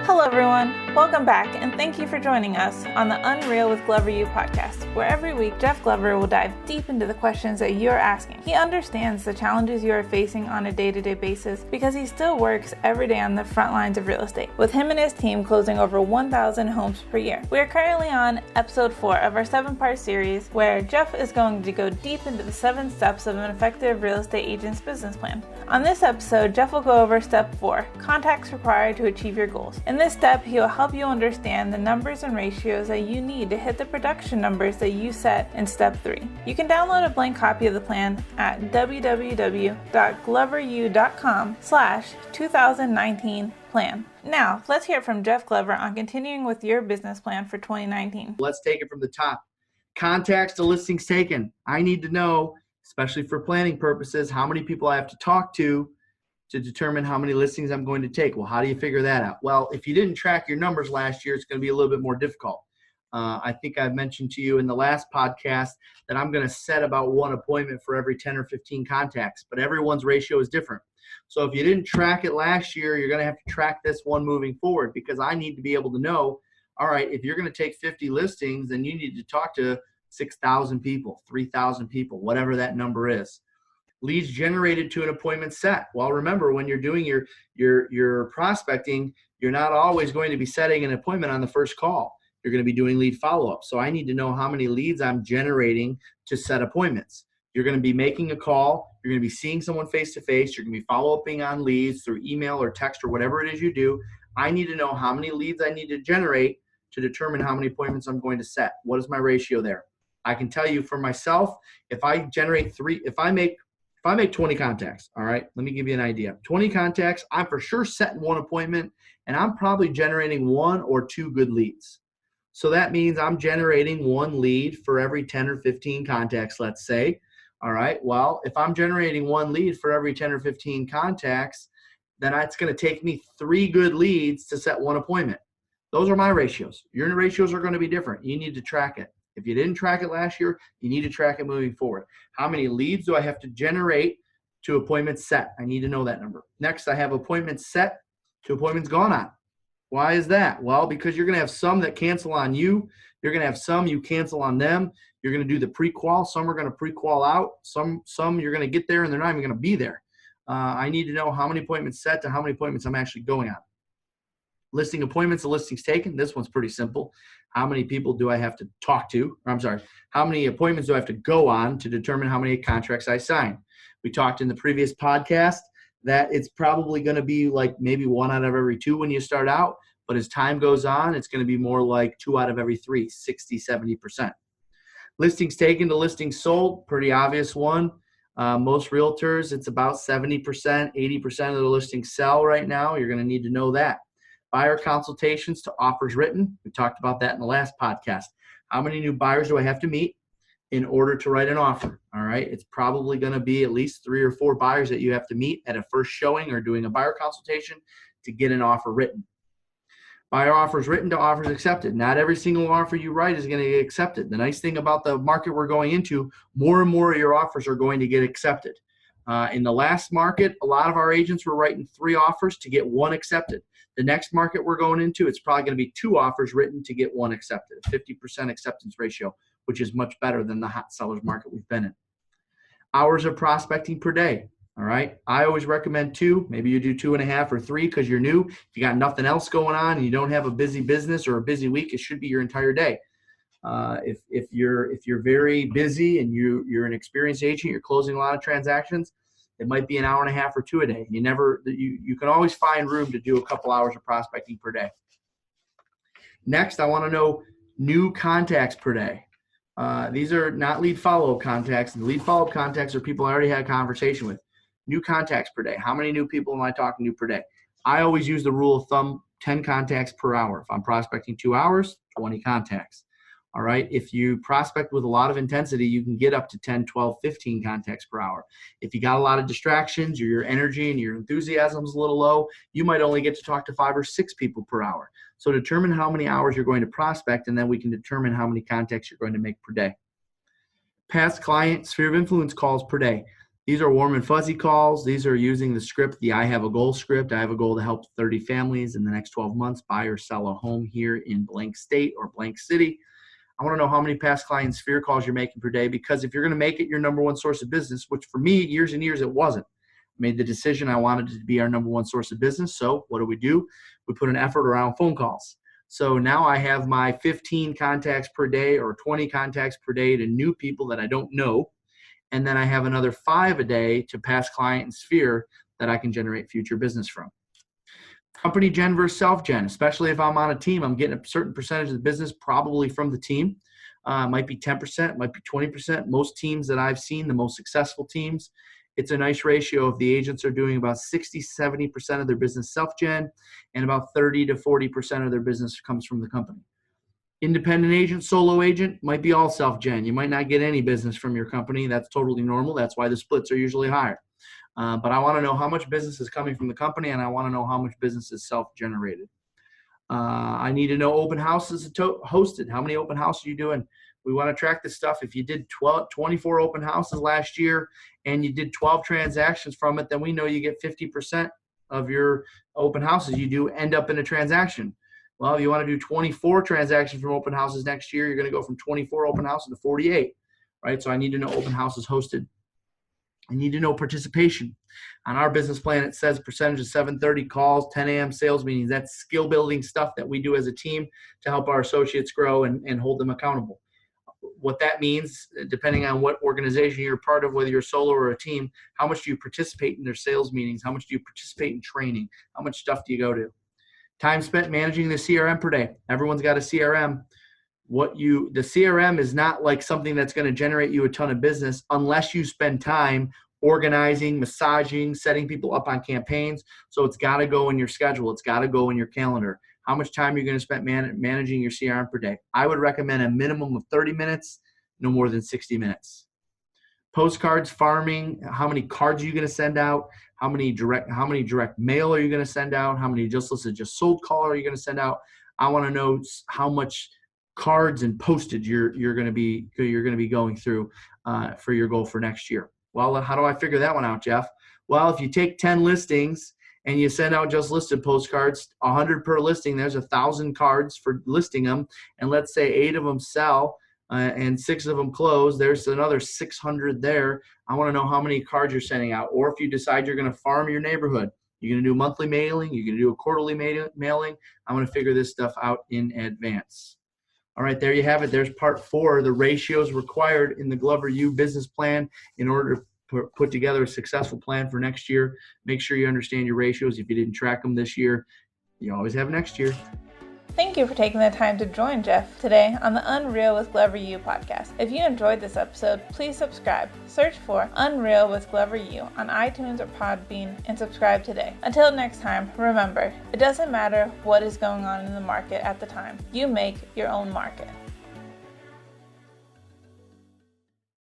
Hello everyone, welcome back and thank you for joining us on the Unreal with Glover U podcast, where every week Jeff Glover will dive deep into the questions that you are asking. He understands the challenges you are facing on a day-to-day basis because he still works every day on the front lines of real estate, with him and his team closing over 1,000 homes per year. We are currently on episode 4 of our 7-part series where Jeff is going to go deep into the 7 steps of an effective real estate agent's business plan. On this episode, Jeff will go over step 4, contacts required to achieve your goals. In this step, he will help you understand the numbers and ratios that you need to hit the production numbers that you set in step 3. You can download a blank copy of the plan at www.gloveru.com/2019plan. Now, let's hear from Jeff Glover on continuing with your business plan for 2019. Let's take it from the top. Contacts to listings taken. I need to know, especially for planning purposes, how many people I have to talk to determine how many listings I'm going to take. Well, how do you figure that out? Well, if you didn't track your numbers last year, it's going to be a little bit more difficult. I think I've mentioned to you in the last podcast that I'm going to set about 1 appointment for every 10 or 15 contacts, but everyone's ratio is different. So if you didn't track it last year, you're going to have to track this one moving forward, because I need to be able to know, all right, if you're going to take 50 listings, then you need to talk to 6,000 people, 3,000 people, whatever that number is. Leads generated to an appointment set. Well, remember, when you're doing your prospecting, you're not always going to be setting an appointment on the first call. You're going to be doing lead follow-up. So I need to know how many leads I'm generating to set appointments. You're going to be making a call. You're going to be seeing someone face-to-face. You're going to be follow-upping on leads through email or text or whatever it is you do. I need to know how many leads I need to generate to determine how many appointments I'm going to set. What is my ratio there? I can tell you for myself, if I make 20 contacts, all right, let me give you an idea. 20 contacts, I'm for sure setting 1 appointment, and I'm probably generating 1 or 2 good leads. So that means I'm generating 1 lead for every 10 or 15 contacts, let's say. All right, well, if I'm generating 1 lead for every 10 or 15 contacts, then it's going to take me 3 good leads to set 1 appointment. Those are my ratios. Your ratios are going to be different. You need to track it. If you didn't track it last year, you need to track it moving forward. How many leads do I have to generate to appointments set? I need to know that number. Next, I have appointments set to appointments gone on. Why is that? Well, because you're going to have some that cancel on you. You're going to have some you cancel on them. You're going to do the pre-qual. Some are going to pre-qual out. Some you're going to get there and they're not even going to be there. I need to know how many appointments set to how many appointments I'm actually going on. Listing appointments to listings taken. This one's pretty simple. How many people do I have to talk to? How many appointments do I have to go on to determine how many contracts I sign? We talked in the previous podcast that it's probably going to be like maybe 1 out of every 2 when you start out. But as time goes on, it's going to be more like 2 out of every 3, 60, 70%. Listings taken to listings sold, pretty obvious one. Most realtors, it's about 70%, 80% of the listings sell right now. You're going to need to know that. Buyer consultations to offers written. We talked about that in the last podcast. How many new buyers do I have to meet in order to write an offer? All right. It's probably going to be at least 3 or 4 buyers that you have to meet at a first showing or doing a buyer consultation to get an offer written. Buyer offers written to offers accepted. Not every single offer you write is going to get accepted. The nice thing about the market we're going into, more and more of your offers are going to get accepted. In the last market, a lot of our agents were writing 3 offers to get 1 accepted. The next market we're going into, it's probably going to be 2 offers written to get 1 accepted, a 50% acceptance ratio, which is much better than the hot sellers market we've been in. Hours of prospecting per day, all right? I always recommend 2. Maybe you do 2.5 or 3 because you're new. If you got nothing else going on and you don't have a busy business or a busy week, it should be your entire day. If you're very busy and you're an experienced agent, you're closing a lot of transactions, it might be 1.5 hours or 2 a day. You can always find room to do a couple hours of prospecting per day. Next, I want to know new contacts per day. These are not lead follow-up contacts. The lead follow-up contacts are people I already had a conversation with. New contacts per day. How many new people am I talking to per day? I always use the rule of thumb, 10 contacts per hour. If I'm prospecting 2 hours, 20 contacts. All right. If you prospect with a lot of intensity, you can get up to 10, 12, 15 contacts per hour. If you got a lot of distractions or your energy and your enthusiasm is a little low, you might only get to talk to 5 or 6 people per hour. So determine how many hours you're going to prospect, and then we can determine how many contacts you're going to make per day. Past client sphere of influence calls per day. These are warm and fuzzy calls. These are using the script, the I have a goal script. I have a goal to help 30 families in the next 12 months buy or sell a home here in blank state or blank city. I want to know how many past client sphere calls you're making per day, because if you're going to make it your number one source of business, which for me, years and years, it wasn't. I made the decision I wanted it to be our number one source of business. So what do? We put an effort around phone calls. So now I have my 15 contacts per day or 20 contacts per day to new people that I don't know. And then I have another 5 a day to past client and sphere that I can generate future business from. Company gen versus self-gen, especially if I'm on a team, I'm getting a certain percentage of the business probably from the team. It might be 10%, might be 20%. Most teams that I've seen, the most successful teams, it's a nice ratio. If the agents are doing about 60-70% of their business self-gen, and about 30 to 40% of their business comes from the company. Independent agent, solo agent, might be all self-gen. You might not get any business from your company. That's totally normal. That's why the splits are usually higher. But I want to know how much business is coming from the company, and I want to know how much business is self-generated. I need to know open houses hosted. How many open houses are you doing? We want to track this stuff. If you did 24 open houses last year and you did 12 transactions from it, then we know you get 50% of your open houses you do end up in a transaction. Well, if you want to do 24 transactions from open houses next year, you're going to go from 24 open houses to 48, right? So I need to know open houses hosted. I need to know participation. On our business plan, it says percentage of 7:30 calls, 10 a.m. sales meetings. That's skill building stuff that we do as a team to help our associates grow and hold them accountable. What that means, depending on what organization you're part of, whether you're solo or a team, how much do you participate in their sales meetings? How much do you participate in training? How much stuff do you go to? Time spent managing the CRM per day. Everyone's got a CRM. The CRM is not like something that's going to generate you a ton of business unless you spend time organizing, massaging, setting people up on campaigns. So it's got to go in your schedule. It's got to go in your calendar. How much time are you going to spend managing your CRM per day? I would recommend a minimum of 30 minutes, no more than 60 minutes. Postcards, farming, how many cards are you going to send out? How many direct mail are you going to send out? How many just sold call are you going to send out? I want to know how much cards and postage you're going to be going through for your goal for next year. Well, how do I figure that one out, Jeff? Well, if you take 10 listings and you send out just listed postcards, 100 per listing, there's 1,000 cards for listing them. And let's say 8 of them sell and 6 of them close. There's another 600 there. I want to know how many cards you're sending out. Or if you decide you're going to farm your neighborhood, you're going to do monthly mailing, you're going to do a quarterly mailing. I'm going to figure this stuff out in advance. All right, there you have it. There's part 4, the ratios required in the Glover U business plan in order to put together a successful plan for next year. Make sure you understand your ratios. If you didn't track them this year, you always have next year. Thank you for taking the time to join Jeff today on the Unreal with Glover U podcast. If you enjoyed this episode, please subscribe. Search for Unreal with Glover U on iTunes or Podbean and subscribe today. Until next time, remember, it doesn't matter what is going on in the market at the time. You make your own market.